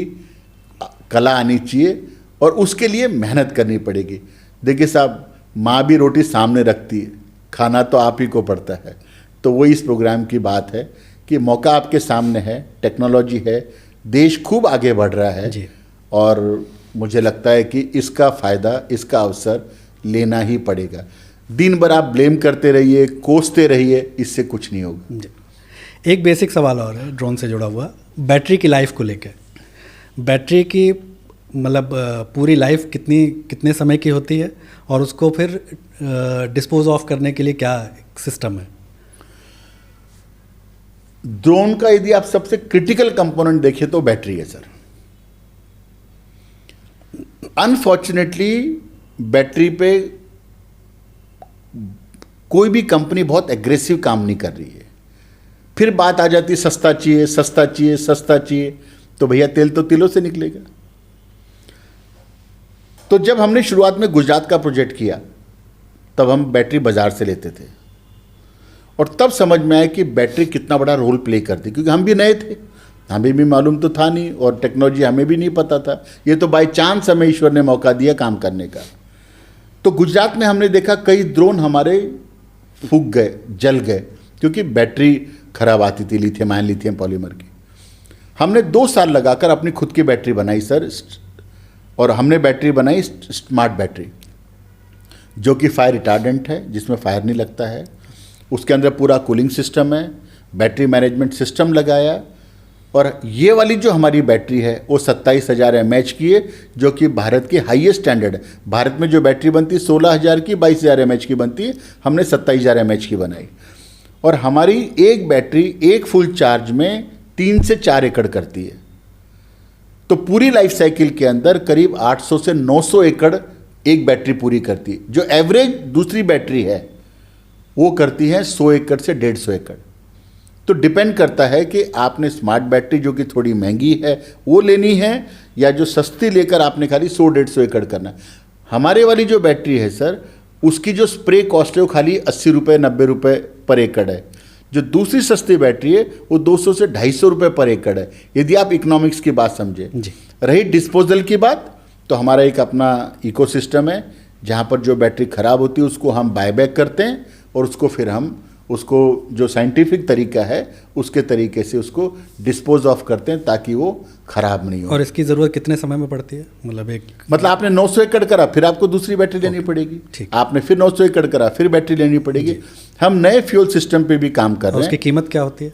कला आनी चाहिए और उसके लिए मेहनत करनी पड़ेगी। देखिए साहब, माँ भी रोटी सामने रखती है, खाना तो आप ही को पड़ता है। तो वही इस प्रोग्राम की बात है कि मौका आपके सामने है, टेक्नोलॉजी है, देश खूब आगे बढ़ रहा है जी। और मुझे लगता है कि इसका फ़ायदा, इसका अवसर लेना ही पड़ेगा। दिन भर आप ब्लेम करते रहिए, कोसते रहिए, इससे कुछ नहीं होगा। जी। एक बेसिक सवाल और है ड्रोन से जुड़ा हुआ, बैटरी की लाइफ को लेकर। बैटरी की मतलब पूरी लाइफ कितने समय की होती है और उसको फिर डिस्पोज ऑफ करने के लिए क्या सिस्टम है? ड्रोन का यदि आप सबसे क्रिटिकल कंपोनेंट देखें तो बैटरी है सर। अनफॉर्चुनेटली बैटरी पे कोई भी कंपनी बहुत एग्रेसिव काम नहीं कर रही है। फिर बात आ जाती है सस्ता चाहिए, सस्ता चाहिए, सस्ता चाहिए, तो भैया तेल तो तिलों से निकलेगा। तो जब हमने शुरुआत में गुजरात का प्रोजेक्ट किया तब हम बैटरी बाजार से लेते थे और तब समझ में आया कि बैटरी कितना बड़ा रोल प्ले करती, क्योंकि हम भी नए थे, हमें भी मालूम तो था नहीं और टेक्नोलॉजी हमें भी नहीं पता था। ये तो बाय चांस हमें ईश्वर ने मौका दिया काम करने का। तो गुजरात में हमने देखा कई ड्रोन हमारे फूक गए, जल गए, क्योंकि बैटरी खराब आती थी लिथियम आयन लिथियम पॉलीमर की। हमने 2 साल लगाकर अपनी खुद की बैटरी बनाई सर, और हमने बैटरी बनाई स्मार्ट बैटरी, जो कि फायर रिटार्डेंट है, जिसमें फायर नहीं लगता है। उसके अंदर पूरा कूलिंग सिस्टम है, बैटरी मैनेजमेंट सिस्टम लगाया, और ये वाली जो हमारी बैटरी है वो 27,000 mAh की है, जो कि भारत की हाईएस्ट स्टैंडर्ड है। भारत में जो बैटरी बनती है 16,000 की, 22,000 mAh की बनती है, हमने 27,000 mAh की बनाई। और हमारी एक बैटरी एक फुल चार्ज में 3 से 4 एकड़ करती है। तो पूरी लाइफ साइकिल के अंदर करीब 800 से 900 एकड़ एक बैटरी पूरी करती है। जो एवरेज दूसरी बैटरी है वो करती है 100 एकड़ से 150 एकड़। तो डिपेंड करता है कि आपने स्मार्ट बैटरी जो कि थोड़ी महंगी है वो लेनी है, या जो सस्ती लेकर आपने खाली 100-150 एकड़ करना है। हमारे वाली जो बैटरी है सर, उसकी जो स्प्रे कॉस्ट है वो खाली 80 रुपये 90 रुपये पर एकड़ है। जो दूसरी सस्ती बैटरी है वो 200 से 250 रुपये पर एकड़ है, यदि आप इकोनॉमिक्स की बात समझें। रही डिस्पोजल की बात, तो हमारा एक अपना इकोसिस्टम है जहाँ पर जो बैटरी ख़राब होती है उसको हम बायबैक करते हैं और उसको फिर हम उसको जो साइंटिफिक तरीका है उसके तरीके से उसको डिस्पोज ऑफ करते हैं ताकि वो ख़राब नहीं हो। और इसकी ज़रूरत कितने समय में पड़ती है? मतलब आपने 900 एकड़ करा, फिर आपको दूसरी बैटरी लेनी पड़ेगी। आपने फिर 900 एकड़ करा, फिर बैटरी लेनी पड़ेगी। हम नए फ्यूल सिस्टम पे भी काम कर रहे हैं। उसकी कीमत क्या होती है?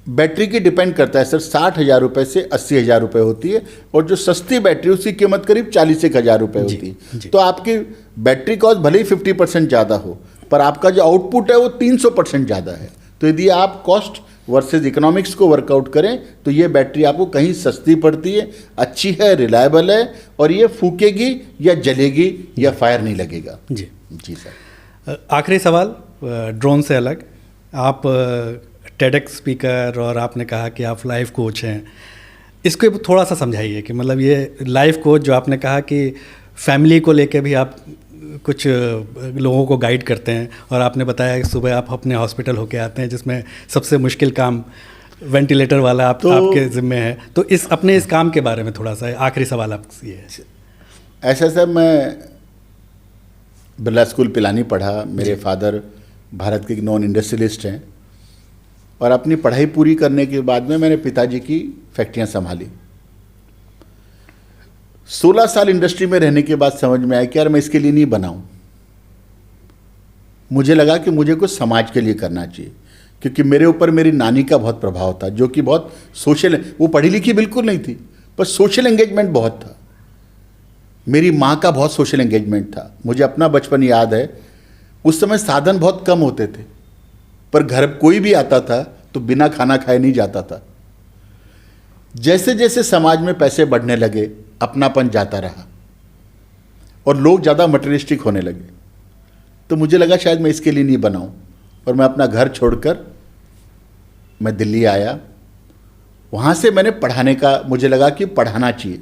बैटरी की डिपेंड करता है सर, 60,000 रुपये से 80,000 रुपये होती है, और जो सस्ती बैटरी उसकी कीमत करीब 40,000 रुपये होती है। तो आपकी बैटरी कॉस्ट भले ही 50% ज़्यादा हो, पर आपका जो आउटपुट है वो 300% ज़्यादा है। तो यदि आप कॉस्ट वर्सेस इकोनॉमिक्स को वर्कआउट करें तो ये बैटरी आपको कहीं सस्ती पड़ती है, अच्छी है, रिलायबल है, और ये फूकेगी या जलेगी या फायर नहीं लगेगा। जी जी सर। आखिरी सवाल ड्रोन से अलग, आप टेडेक्स स्पीकर और आपने कहा कि आप लाइफ कोच हैं, इसको थोड़ा सा समझाइए कि मतलब ये लाइफ कोच जो आपने कहा कि फैमिली को लेके भी आप कुछ लोगों को गाइड करते हैं, और आपने बताया कि सुबह आप अपने हॉस्पिटल होके आते हैं जिसमें सबसे मुश्किल काम वेंटिलेटर वाला आपके ज़िम्मे है। तो इस काम के बारे में थोड़ा सा आखिरी सवाल आपसे ये है। ऐसा सर, मैं बिरला स्कूल पिलानी पढ़ा, मेरे फादर भारत के नॉन इंडस्ट्रियलिस्ट हैं, और अपनी पढ़ाई पूरी करने के बाद में मैंने पिताजी की फैक्ट्रियां संभाली। 16 साल इंडस्ट्री में रहने के बाद समझ में आया कि यार मैं इसके लिए नहीं बनाऊं। मुझे लगा कि मुझे कुछ समाज के लिए करना चाहिए, क्योंकि मेरे ऊपर मेरी नानी का बहुत प्रभाव था, जो कि बहुत सोशल, वो पढ़ी लिखी बिल्कुल नहीं थी, पर सोशल एंगेजमेंट बहुत था। मेरी माँ का बहुत सोशल एंगेजमेंट था। मुझे अपना बचपन याद है, उस समय साधन बहुत कम होते थे, पर घर कोई भी आता था तो बिना खाना खाए नहीं जाता था। जैसे जैसे समाज में पैसे बढ़ने लगे, अपनापन जाता रहा और लोग ज़्यादा मटेरियलिस्टिक होने लगे। तो मुझे लगा शायद मैं इसके लिए नहीं बनाऊं, और मैं अपना घर छोड़कर मैं दिल्ली आया। वहाँ से मैंने पढ़ाने का, मुझे लगा कि पढ़ाना चाहिए,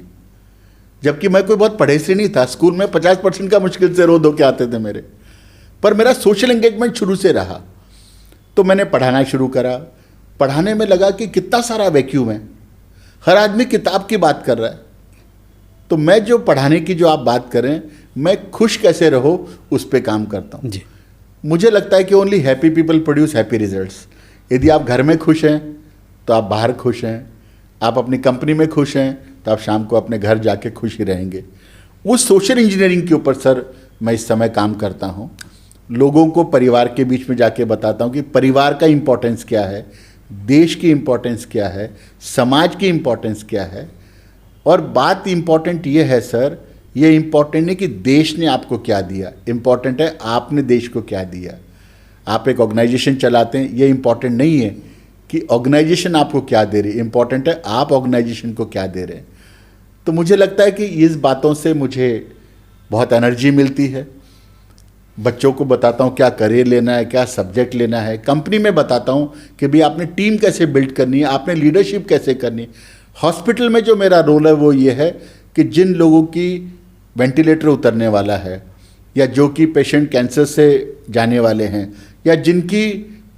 जबकि मैं कोई बहुत पढ़े से नहीं था। स्कूल में 50% का मुश्किल से रोज होके आते थे मेरे, पर मेरा सोशल एंगेजमेंट शुरू से रहा। तो मैंने पढ़ाना शुरू करा। पढ़ाने में लगा कि कितना सारा वैक्यूम है, हर आदमी किताब की बात कर रहा है। तो मैं जो पढ़ाने की जो आप बात करें, मैं खुश कैसे रहो उस पर काम करता हूँ जी। मुझे लगता है कि only happy people produce happy results. यदि आप घर में खुश हैं तो आप बाहर खुश हैं, आप अपनी कंपनी में खुश हैं तो आप शाम को अपने घर जाके खुश ही रहेंगे। उस सोशल इंजीनियरिंग के ऊपर सर मैं इस समय काम करता हूँ। लोगों को परिवार के बीच में जाके बताता हूँ कि परिवार का इम्पोर्टेंस क्या है, देश की इम्पोर्टेंस क्या है, समाज की इम्पोर्टेंस क्या है। और बात इम्पोर्टेंट ये है सर, ये इम्पोर्टेंट नहीं कि देश ने आपको क्या दिया, इम्पोर्टेंट है आपने देश को क्या दिया। आप एक ऑर्गेनाइजेशन चलाते हैं, ये इम्पोर्टेंट नहीं है कि ऑर्गेनाइजेशन आपको क्या दे रही है, इम्पोर्टेंट है आप ऑर्गेनाइजेशन को क्या दे रहे हैं। तो मुझे लगता है कि इस बातों से मुझे बहुत एनर्जी मिलती है। बच्चों को बताता हूँ क्या करियर लेना है, क्या सब्जेक्ट लेना है। कंपनी में बताता हूँ कि भाई आपने टीम कैसे बिल्ड करनी है, आपने लीडरशिप कैसे करनी है। हॉस्पिटल में जो मेरा रोल है वो ये है कि जिन लोगों की वेंटिलेटर उतरने वाला है, या जो कि पेशेंट कैंसर से जाने वाले हैं, या जिनकी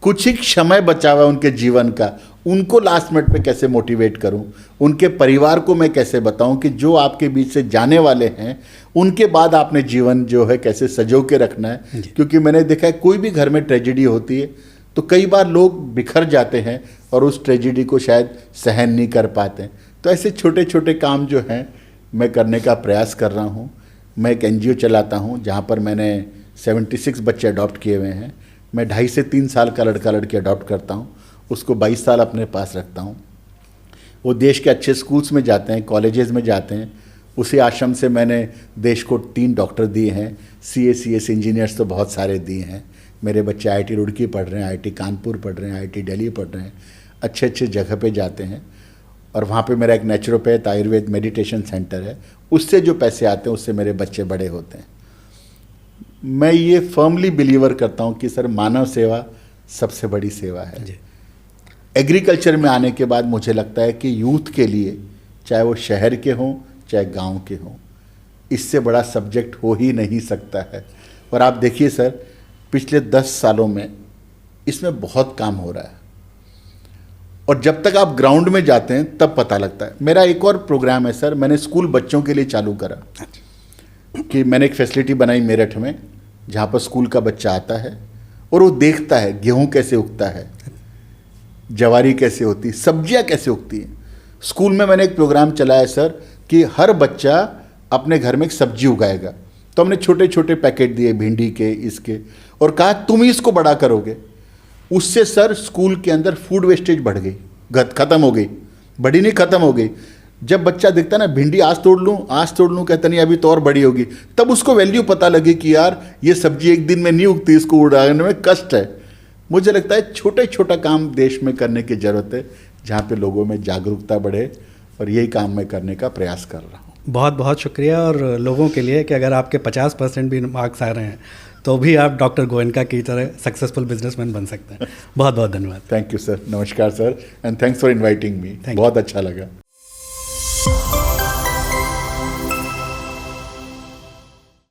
कुछ ही समय बचा हुआ है उनके जीवन का, उनको लास्ट मिनट पे कैसे मोटिवेट करूं, उनके परिवार को मैं कैसे बताऊं कि जो आपके बीच से जाने वाले हैं उनके बाद आपने जीवन जो है कैसे सजो के रखना है। क्योंकि मैंने देखा है कोई भी घर में ट्रेजेडी होती है तो कई बार लोग बिखर जाते हैं और उस ट्रेजेडी को शायद सहन नहीं कर पाते। तो ऐसे छोटे छोटे काम जो हैं मैं करने का प्रयास कर रहा हूँ। मैं एक NGO चलाता हूँ जहाँ पर मैंने 76 बच्चे अडॉप्ट किए हुए हैं। मैं 2.5 से 3 साल का लड़का लड़की अडॉप्ट करता हूँ, उसको 22 साल अपने पास रखता हूँ। वो देश के अच्छे स्कूल्स में जाते हैं, कॉलेजेस में जाते हैं। उसी आश्रम से मैंने देश को 3 डॉक्टर दिए हैं, CS इंजीनियर्स तो बहुत सारे दिए हैं। मेरे बच्चे IIT रुड़की पढ़ रहे हैं, IIT कानपुर पढ़ रहे हैं, IIT दिल्ली पढ़ रहे हैं, अच्छे अच्छे जगह पे जाते हैं। और वहाँ पे मेरा एक नेचुरोपैथ आयुर्वेद मेडिटेशन सेंटर है, उससे जो पैसे आते हैं उससे मेरे बच्चे बड़े होते हैं। मैं ये फर्मली बिलीवर करता हूँ कि सर मानव सेवा सबसे बड़ी सेवा है। एग्रीकल्चर में आने के बाद मुझे लगता है कि यूथ के लिए, चाहे वो शहर के हों चाहे गांव के हों, इससे बड़ा सब्जेक्ट हो ही नहीं सकता है। और आप देखिए सर, पिछले 10 सालों में इसमें बहुत काम हो रहा है और जब तक आप ग्राउंड में जाते हैं तब पता लगता है। मेरा एक और प्रोग्राम है सर, मैंने स्कूल बच्चों के लिए चालू करा कि मैंने एक फैसिलिटी बनाई मेरठ में, जहाँ पर स्कूल का बच्चा आता है और वो देखता है गेहूं कैसे उगता है, जवारी कैसे होती है, सब्जियां कैसे उगती हैं। स्कूल में मैंने एक प्रोग्राम चलाया सर कि हर बच्चा अपने घर में एक सब्जी उगाएगा। तो हमने छोटे छोटे पैकेट दिए भिंडी के, इसके, और कहा तुम ही इसको बड़ा करोगे। उससे सर स्कूल के अंदर फूड वेस्टेज बढ़ गई, खत्म हो गई, बड़ी नहीं खत्म हो गई। जब बच्चा देखता ना भिंडी आज तोड़ लूँ कहता नहीं अभी तो और बड़ी होगी, तब उसको वैल्यू पता लगी कि यार ये सब्जी एक दिन में नहीं उगती, इसको उड़ाने में कष्ट है। मुझे लगता है छोटे छोटा काम देश में करने की ज़रूरत है, जहाँ पे लोगों में जागरूकता बढ़े, और यही काम मैं करने का प्रयास कर रहा हूँ। बहुत बहुत शुक्रिया। और लोगों के लिए कि अगर आपके 50% भी मार्क्स आ रहे हैं तो भी आप डॉक्टर गोयनका की तरह सक्सेसफुल बिजनेसमैन बन सकते हैं। बहुत बहुत धन्यवाद। थैंक यू सर, नमस्कार sir, and thanks for inviting me, बहुत अच्छा लगा।